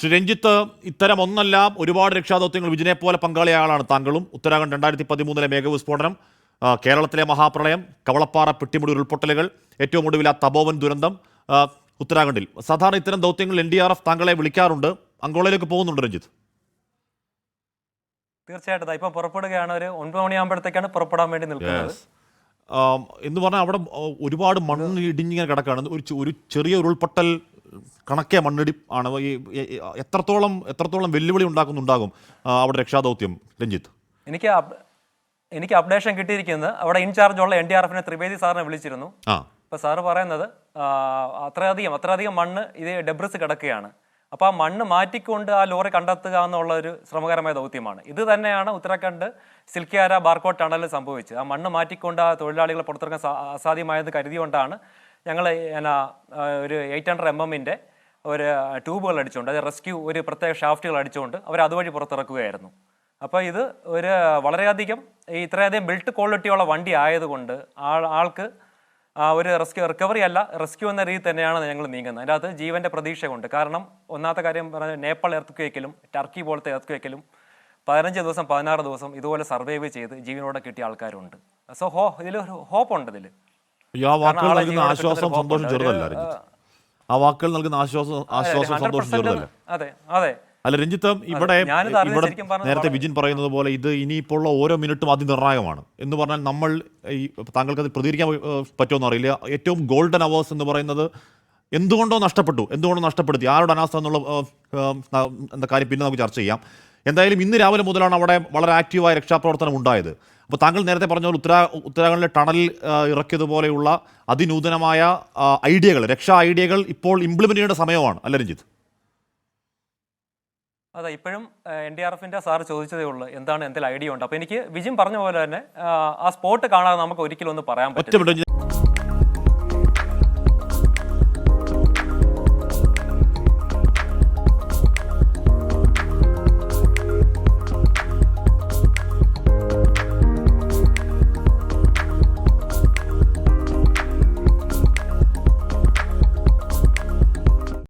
ശ്രീ രഞ്ജിത്ത്, ഇത്തരം ഒന്നല്ല ഒരുപാട് രക്ഷാദൗത്യങ്ങൾ വിജിനെ പോലെ പങ്കാളിയായ ആളാണ് താങ്കളും. ഉത്തരാഖണ്ഡ് 2013 മേഘവിസ്ഫോടനം, കേരളത്തിലെ മഹാപ്രളയം, കവളപ്പാറ പെട്ടിമുടി ഉരുൾപൊട്ടലുകൾ, ഏറ്റവും ഒടുവിൽ ആ തപോവൻ ദുരന്തം ഉത്തരാഖണ്ഡിൽ. സാധാരണ ഇത്തരം ദൗത്യങ്ങൾ NDRF താങ്കളെ വിളിക്കാറുണ്ട്. അങ്കോളയിലേക്ക് പോകുന്നുണ്ട് രഞ്ജിത്ത്? തീർച്ചയായിട്ടും ഇപ്പം പുറപ്പെടുകയാണ്. ഒരു 9 മണിയാകുമ്പോഴത്തേക്കാണ് പുറപ്പെടാൻ വേണ്ടി നിൽക്കുന്നത്. എന്ന് പറഞ്ഞാൽ അവിടെ ഒരുപാട് മണ്ണ് ഇടിഞ്ഞിങ്ങനെ കിടക്കുകയാണ്. ഒരു ചെറിയ ഉരുൾപൊട്ടൽ കണക്കെ മണ്ണിടി ആണ്. എത്രത്തോളം വെല്ലുവിളി ഉണ്ടാകും അവിടെ രക്ഷാദൗത്യം രഞ്ജിത്ത്? എനിക്ക് അപ്ഡേഷൻ കിട്ടിയിരിക്കുന്നത് അവിടെ ഇൻചാർജ് ഉള്ള NDRF ത്രിവേദി സാറിനെ വിളിച്ചിരുന്നു. അപ്പോൾ സാറ് പറയുന്നത് അത്രയധികം മണ്ണ് ഇത് ഡെബ്രിസ് കിടക്കുകയാണ്. അപ്പോൾ ആ മണ്ണ് മാറ്റിക്കൊണ്ട് ആ ലോറി കണ്ടെത്തുക എന്നുള്ള ഒരു ശ്രമകരമായ ദൗത്യമാണ്. ഇത് തന്നെയാണ് ഉത്തരാഖണ്ഡ് സിൽക്കിയാര ബാർക്കോട്ട് ടണലിൽ സംഭവിച്ചത്. ആ മണ്ണ് മാറ്റിക്കൊണ്ട് ആ തൊഴിലാളികളെ പുറത്തിറക്കാൻ അസാധ്യമായത് കരുതിക്കൊണ്ടാണ് ഞങ്ങൾ ഒരു 800 mm ഒരു ട്യൂബുകൾ അടിച്ചുകൊണ്ട്, അത് റെസ്ക്യൂ ഒരു പ്രത്യേക ഷാഫ്റ്റുകൾ അടിച്ചുകൊണ്ട് അവർ അതുവഴി പുറത്തിറക്കുകയായിരുന്നു. അപ്പോൾ ഇത് ഒരു വളരെയധികം ഇത്രയധികം ബിൽറ്റ് ക്വാളിറ്റിയുള്ള വണ്ടി ആയതുകൊണ്ട് ആൾക്ക് ഒരു റിക്കവറി അല്ല, റെസ്ക്യൂ എന്ന രീതി തന്നെയാണ് ഞങ്ങൾ നീങ്ങുന്നത്. അതിൻ്റെ അകത്ത് ജീവൻ്റെ പ്രതീക്ഷ കൊണ്ട്. കാരണം ഒന്നാമത്തെ കാര്യം പറഞ്ഞാൽ നേപ്പാൾ എർത്ത് ടർക്കി പോലത്തെ എർത്ത് 15 ദിവസം 16 ദിവസം ഇതുപോലെ സർവൈവ് ചെയ്ത് ജീവനോടെ കിട്ടിയ ആൾക്കാരുണ്ട്. സോ ഇതിലൊരു ഹോപ്പ് ഉണ്ട്. ഇതിൽ ആ വാക്കുകൾ നൽകുന്ന ആശ്വാസം സന്തോഷം ചെറുതല്ല. ആ വാക്കുകൾ നൽകുന്ന ആശ്വാസം സന്തോഷം ചെറുതല്ല. അതെ അതെ അല്ല രഞ്ജിത്ത്, ഇവിടെ നേരത്തെ വിജിൻ പറയുന്നത് പോലെ ഇത് ഇനിയിപ്പോൾ ഉള്ള ഓരോ മിനിറ്റും അതിനിർണായകമാണ്. എന്ന് പറഞ്ഞാൽ നമ്മൾ താങ്കൾക്ക് അത് പ്രതികരിക്കാൻ പറ്റുമെന്ന് അറിയില്ല. ഏറ്റവും ഗോൾഡൻ അവേഴ്സ് എന്ന് പറയുന്നത് എന്തുകൊണ്ടോ നഷ്ടപ്പെടുത്തി, ആരുടെ അനാസ്ഥ എന്നുള്ള എന്താ കാര്യം പിന്നെ നമുക്ക് ചർച്ച ചെയ്യാം. എന്തായാലും ഇന്ന് രാവിലെ മുതലാണ് അവിടെ വളരെ ആക്റ്റീവായ രക്ഷാപ്രവർത്തനം ഉണ്ടായത്. അപ്പോൾ താങ്കൾ നേരത്തെ പറഞ്ഞ പോലെ ഉത്തരാഖണ്ഡിലെ ടണലിൽ ഇറക്കിയതുപോലെയുള്ള അതിനൂതനമായ രക്ഷാ ഐഡിയകൾ ഇപ്പോൾ ഇംപ്ലിമെന്റ് ചെയ്യേണ്ട സമയമാണ് അല്ല രഞ്ജിത്ത്? അതെ, ഇപ്പോഴും NDRF സാറ് ചോദിച്ചതേ ഉള്ളൂ എന്താണ് എന്തെങ്കിലും ഐഡിയ ഉണ്ട്. അപ്പോൾ എനിക്ക് വിജിൻ പറഞ്ഞ പോലെ തന്നെ ആ സ്പോട്ട് കാണാതെ നമുക്ക് ഒരിക്കലും ഒന്ന് പറയാൻ പറ്റും.